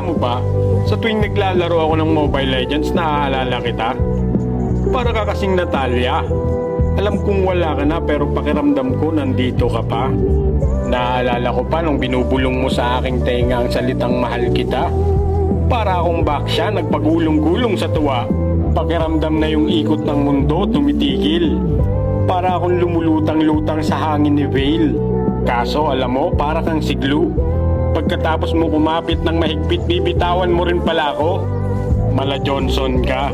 Alam mo ba, sa tuwing naglalaro ako ng Mobile Legends, naaalala kita. Para ka kasing Natalia. Alam kong wala ka na pero pakiramdam ko nandito ka pa. Naaalala ko pa nung binubulong mo sa aking tenga ang salitang mahal kita. Para akong baksya nagpagulong-gulong sa tuwa. Pakiramdam na yung ikot ng mundo tumitigil. Para akong lumulutang-lutang sa hangin ni Vale. Kaso alam mo, para kang siglu. Pagkatapos mo kumapit ng mahigpit, bibitawan mo rin pala ako. Mala Johnson ka.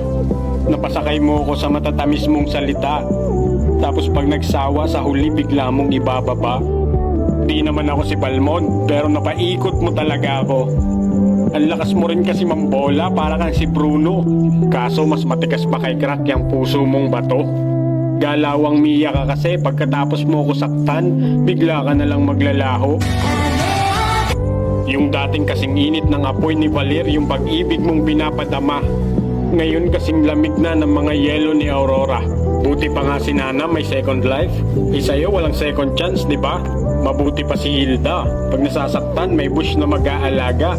Napasakay mo ako sa matatamis mong salita. Tapos pag nagsawa sa huli, bigla mong ibababa. Di naman ako si Balmond, pero napaikot mo talaga ako. Ang lakas mo rin kasi mambola, para kang si Bruno. Kaso mas matigas pa kay Crack yung puso mong bato. Galawang Mia ka kasi, pagkatapos mo ko saktan, bigla ka na lang maglalaho. Yung dating kasing init ng apoy ni Valer, yung pag-ibig mong binapadama. Ngayon kasing lamig na ng mga yelo ni Aurora. Buti pa nga si Nana may second life. Sa'yo walang second chance, di ba? Mabuti pa si Hilda. Pag nasasaktan, may bush na mag-aalaga.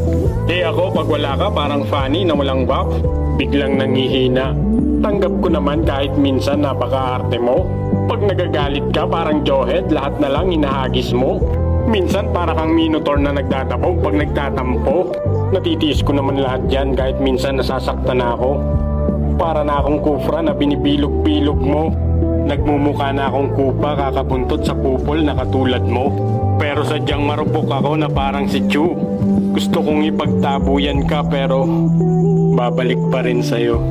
Ako, pag wala ka, parang Fanny na walang buff. Biglang nangihina. Tanggap ko naman kahit minsan napaka-arte mo. Pag nagagalit ka, parang Johead, lahat na lang hinahagis mo. Minsan para kang Minotaur na nagdadabog pag nagtatampo. Natitiis ko naman lahat yan kahit minsan nasasaktan na ako. Para na akong kufra na binibilog-bilog mo. Nagmumukha na akong kupa kakabuntot sa kupol na katulad mo. Pero sadyang marupok ako na parang si Chu. Gusto kong ipagtabuyan ka pero babalik pa rin sa'yo.